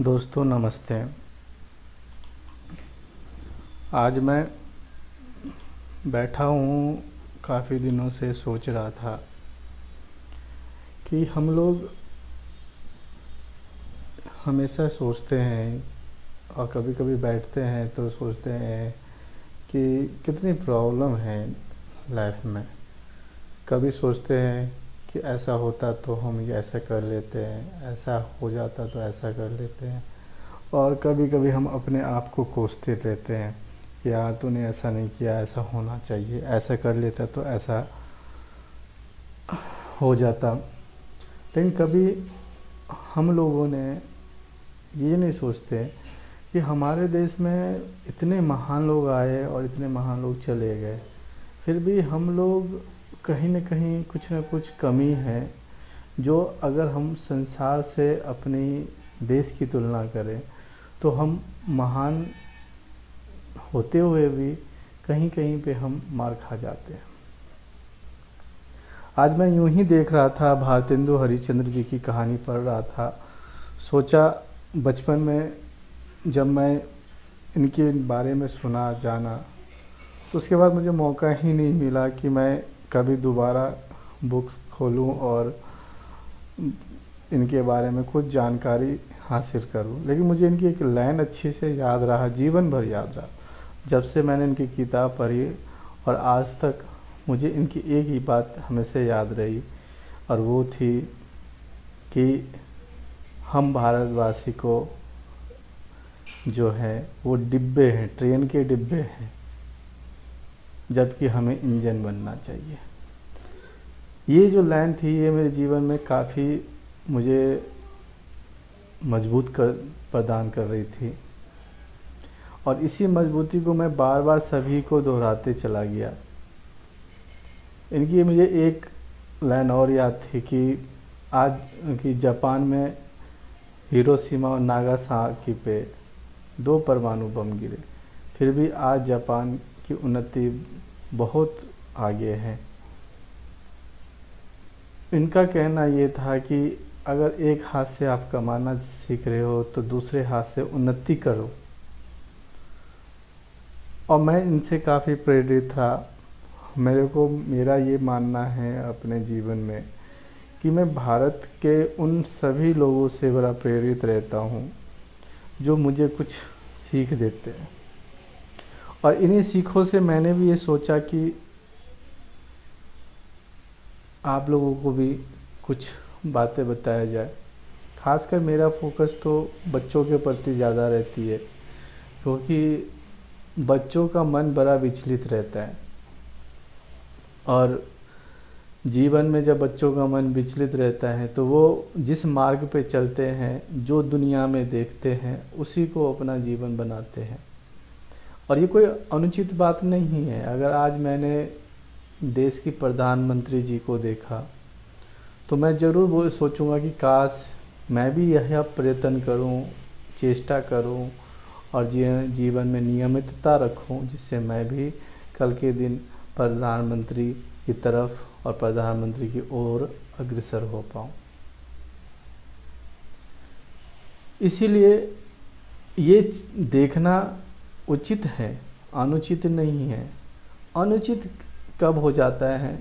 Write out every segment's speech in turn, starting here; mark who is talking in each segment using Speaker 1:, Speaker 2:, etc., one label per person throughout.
Speaker 1: दोस्तों नमस्ते। आज मैं बैठा हूँ, काफ़ी दिनों से सोच रहा था कि हम लोग हमेशा सोचते हैं और कभी कभी बैठते हैं तो सोचते हैं कि कितनी प्रॉब्लम है लाइफ में। कभी सोचते हैं कि ऐसा होता तो हम ये ऐसा कर लेते हैं, ऐसा हो जाता तो ऐसा कर लेते हैं। और कभी कभी हम अपने आप को कोसते रहते हैं कि यार तूने ऐसा नहीं किया, ऐसा होना चाहिए, ऐसा कर लेता तो ऐसा हो जाता। लेकिन कभी हम लोगों ने ये नहीं सोचते कि हमारे देश में इतने महान लोग आए और इतने महान लोग चले गए, फिर भी हम लोग कहीं न कहीं कुछ न कुछ कमी है, जो अगर हम संसार से अपनी देश की तुलना करें तो हम महान होते हुए भी कहीं कहीं पे हम मार खा जाते हैं। आज मैं यूं ही देख रहा था, भारतेंदु हरिश्चंद्र जी की कहानी पढ़ रहा था। सोचा बचपन में जब मैं इनके बारे में सुना जाना तो उसके बाद मुझे मौका ही नहीं मिला कि मैं कभी दोबारा बुक्स खोलूं और इनके बारे में कुछ जानकारी हासिल करूं। लेकिन मुझे इनकी एक लाइन अच्छे से याद रहा, जीवन भर याद रहा। जब से मैंने इनकी किताब पढ़ी और आज तक मुझे इनकी एक ही बात हमेशा याद रही, और वो थी कि हम भारतवासी को जो है वो डिब्बे हैं, ट्रेन के डिब्बे हैं, जबकि हमें इंजन बनना चाहिए। ये जो लाइन थी ये मेरे जीवन में काफ़ी मुझे मजबूत प्रदान कर रही थी, और इसी मजबूती को मैं बार बार सभी को दोहराते चला गया। इनकी मुझे एक लाइन और याद थी कि आज कि जापान में हिरोशिमा और नागासाकी पे 2 परमाणु बम गिरे, फिर भी आज जापान की उन्नति बहुत आगे है। इनका कहना ये था कि अगर एक हाथ से आप कमाना सीख रहे हो तो दूसरे हाथ से उन्नति करो। और मैं इनसे काफ़ी प्रेरित था। मेरा ये मानना है अपने जीवन में कि मैं भारत के उन सभी लोगों से बड़ा प्रेरित रहता हूँ जो मुझे कुछ सीख देते हैं। और इन्हीं सीखों से मैंने भी ये सोचा कि आप लोगों को भी कुछ बातें बताया जाए। खासकर मेरा फोकस तो बच्चों के प्रति ज़्यादा रहती है, क्योंकि बच्चों का मन बड़ा विचलित रहता है, और जीवन में जब बच्चों का मन विचलित रहता है तो वो जिस मार्ग पे चलते हैं, जो दुनिया में देखते हैं, उसी को अपना जीवन बनाते हैं। और ये कोई अनुचित बात नहीं है। अगर आज मैंने देश की प्रधानमंत्री जी को देखा तो मैं ज़रूर वो सोचूंगा कि काश मैं भी यह प्रयत्न करूं, चेष्टा करूं और जीवन में नियमितता रखूं, जिससे मैं भी कल के दिन प्रधानमंत्री की तरफ और प्रधानमंत्री की ओर अग्रसर हो पाऊं। इसीलिए ये देखना उचित है, अनुचित नहीं है। अनुचित कब हो जाता है?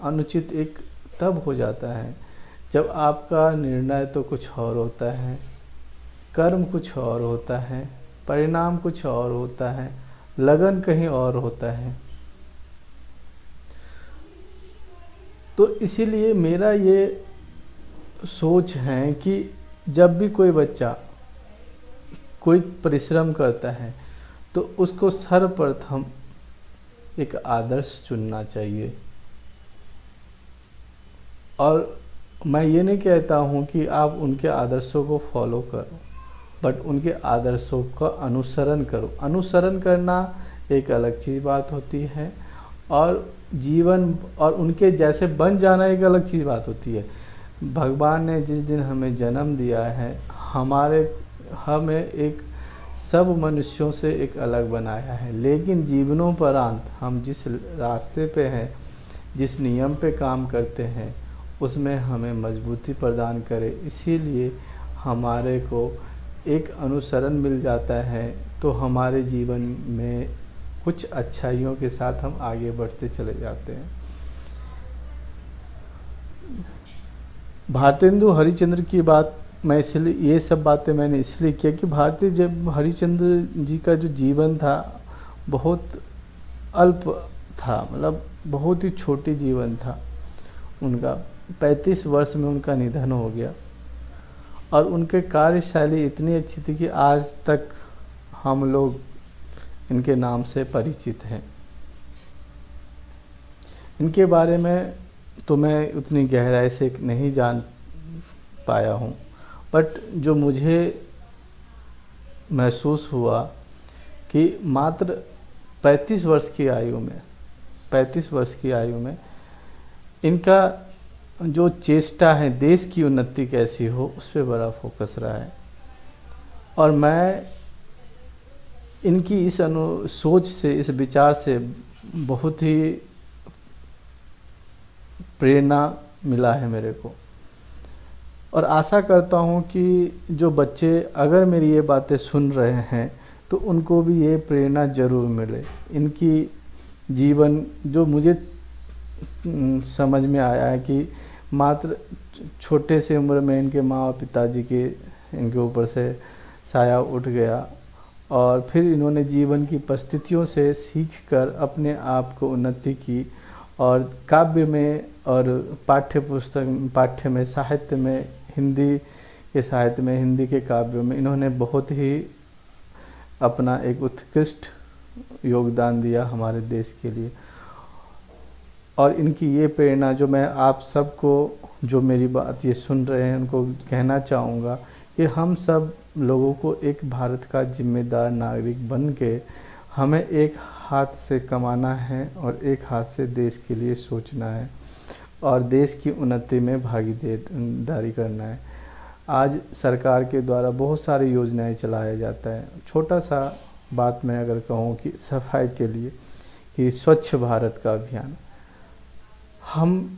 Speaker 1: अनुचित एक तब हो जाता है जब आपका निर्णय तो कुछ और होता है, कर्म कुछ और होता है, परिणाम कुछ और होता है, लगन कहीं और होता है। तो इसीलिए मेरा ये सोच है कि जब भी कोई बच्चा कोई परिश्रम करता है तो उसको सर्वप्रथम एक आदर्श चुनना चाहिए। और मैं ये नहीं कहता हूँ कि आप उनके आदर्शों को फॉलो करो, बट उनके आदर्शों का अनुसरण करो। अनुसरण करना एक अलग चीज़ बात होती है, और जीवन और उनके जैसे बन जाना एक अलग चीज़ बात होती है। भगवान ने जिस दिन हमें जन्म दिया है, हमें एक सब मनुष्यों से एक अलग बनाया है, लेकिन जीवनोपरांत हम जिस रास्ते पे हैं, जिस नियम पे काम करते हैं, उसमें हमें मजबूती प्रदान करे। इसीलिए हमारे को एक अनुसरण मिल जाता है तो हमारे जीवन में कुछ अच्छाइयों के साथ हम आगे बढ़ते चले जाते हैं। भारतेंदु हरिश्चंद्र की बात मैं इसलिए, ये सब बातें मैंने इसलिए किया कि भारतीय जब हरिश्चंद्र जी का जो जीवन था बहुत अल्प था, मतलब बहुत ही छोटी जीवन था उनका। 35 वर्ष में उनका निधन हो गया और उनके कार्यशैली इतनी अच्छी थी कि आज तक हम लोग इनके नाम से परिचित हैं। इनके बारे में तो मैं उतनी गहराई से नहीं जान पाया हूँ, बट जो मुझे महसूस हुआ कि मात्र 35 वर्ष की आयु में इनका जो चेष्टा है देश की उन्नति कैसी हो उस पर बड़ा फोकस रहा है। और मैं इनकी इस सोच से, इस विचार से बहुत ही प्रेरणा मिला है मेरे को। और आशा करता हूँ कि जो बच्चे अगर मेरी ये बातें सुन रहे हैं तो उनको भी ये प्रेरणा ज़रूर मिले। इनकी जीवन जो मुझे समझ में आया है कि मात्र छोटे से उम्र में इनके माँ और पिताजी के इनके ऊपर से साया उठ गया और फिर इन्होंने जीवन की परिस्थितियों से सीखकर अपने आप को उन्नति की और काव्य में और पाठ्य में, साहित्य में, हिंदी के साहित्य में, हिंदी के काव्यों में इन्होंने बहुत ही अपना एक उत्कृष्ट योगदान दिया हमारे देश के लिए। और इनकी ये प्रेरणा जो मैं आप सबको, जो मेरी बात ये सुन रहे हैं, उनको कहना चाहूँगा कि हम सब लोगों को एक भारत का जिम्मेदार नागरिक बन के हमें एक हाथ से कमाना है और एक हाथ से देश के लिए सोचना है और देश की उन्नति में भागीदारी करना है। आज सरकार के द्वारा बहुत सारी योजनाएं चलाया जाता है। छोटा सा बात मैं अगर कहूँ कि सफाई के लिए कि स्वच्छ भारत का अभियान, हम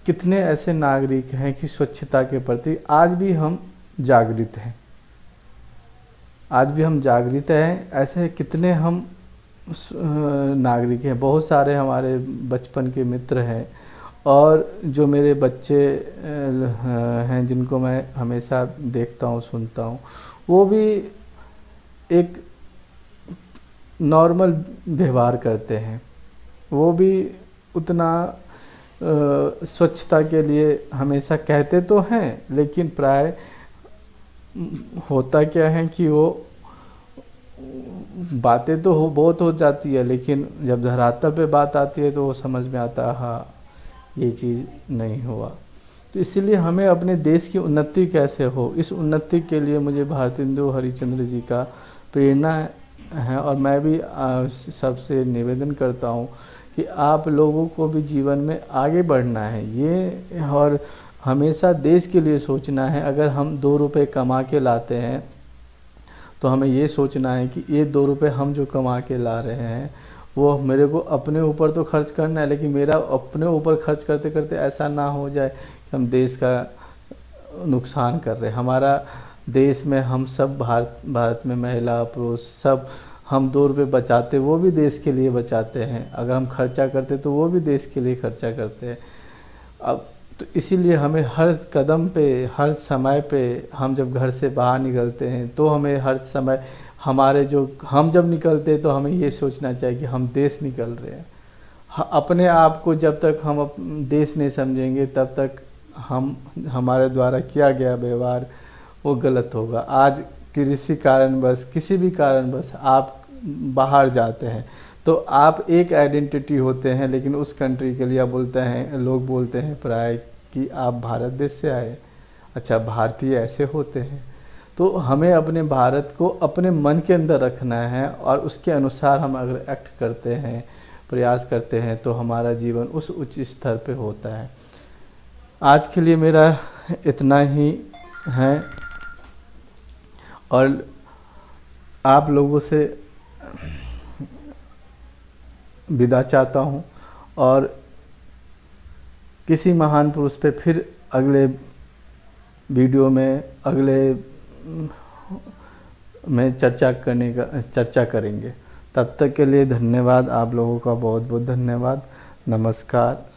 Speaker 1: कितने ऐसे नागरिक हैं कि स्वच्छता के प्रति आज भी हम जागृत हैं। ऐसे कितने हम नागरिक हैं। बहुत सारे हमारे बचपन के मित्र हैं और जो मेरे बच्चे हैं जिनको मैं हमेशा देखता हूँ, सुनता हूँ, वो भी एक नॉर्मल व्यवहार करते हैं। वो भी उतना स्वच्छता के लिए हमेशा कहते तो हैं, लेकिन प्राय होता क्या है कि वो बातें तो बहुत हो जाती है, लेकिन जब धरातल पे बात आती है तो वो समझ में आता है हाँ ये चीज़ नहीं हुआ। तो इसीलिए हमें अपने देश की उन्नति कैसे हो, इस उन्नति के लिए मुझे भारतेंदु हरिश्चंद्र जी का प्रेरणा है। और मैं भी सबसे निवेदन करता हूँ कि आप लोगों को भी जीवन में आगे बढ़ना है ये, और हमेशा देश के लिए सोचना है। अगर हम 2 रुपये कमा के लाते हैं तो हमें ये सोचना है कि ये 2 रुपये हम जो कमा के ला रहे हैं वो मेरे को अपने ऊपर तो खर्च करना है, लेकिन मेरा अपने ऊपर खर्च करते करते ऐसा ना हो जाए कि हम देश का नुकसान कर रहे हैं। हमारा देश में हम सब भारत में महिला पुरुष सब हम 2 रुपये बचाते, वो भी देश के लिए बचाते हैं। अगर हम खर्चा करते तो वो भी देश के लिए खर्चा करते हैं। अब तो इसीलिए हमें हर कदम पे, हर समय पे, हम जब घर से बाहर निकलते हैं तो हमें हर समय हम जब निकलते हैं तो हमें ये सोचना चाहिए कि हम देश निकल रहे हैं। अपने आप को जब तक हम देश नहीं समझेंगे तब तक हमारे द्वारा किया गया व्यवहार वो गलत होगा। आज किसी भी कारणवश आप बाहर जाते हैं तो आप एक आइडेंटिटी होते हैं, लेकिन उस कंट्री के लिए लोग बोलते हैं प्राय कि आप भारत देश से आए। अच्छा, भारतीय ऐसे होते हैं। तो हमें अपने भारत को अपने मन के अंदर रखना है और उसके अनुसार हम अगर एक्ट करते हैं, प्रयास करते हैं तो हमारा जीवन उस उच्च स्तर पे होता है। आज के लिए मेरा इतना ही है और आप लोगों से विदा चाहता हूँ और किसी महान पुरुष पे फिर अगले वीडियो में, अगले में चर्चा करेंगे। तब तक के लिए धन्यवाद, आप लोगों का बहुत बहुत धन्यवाद। नमस्कार।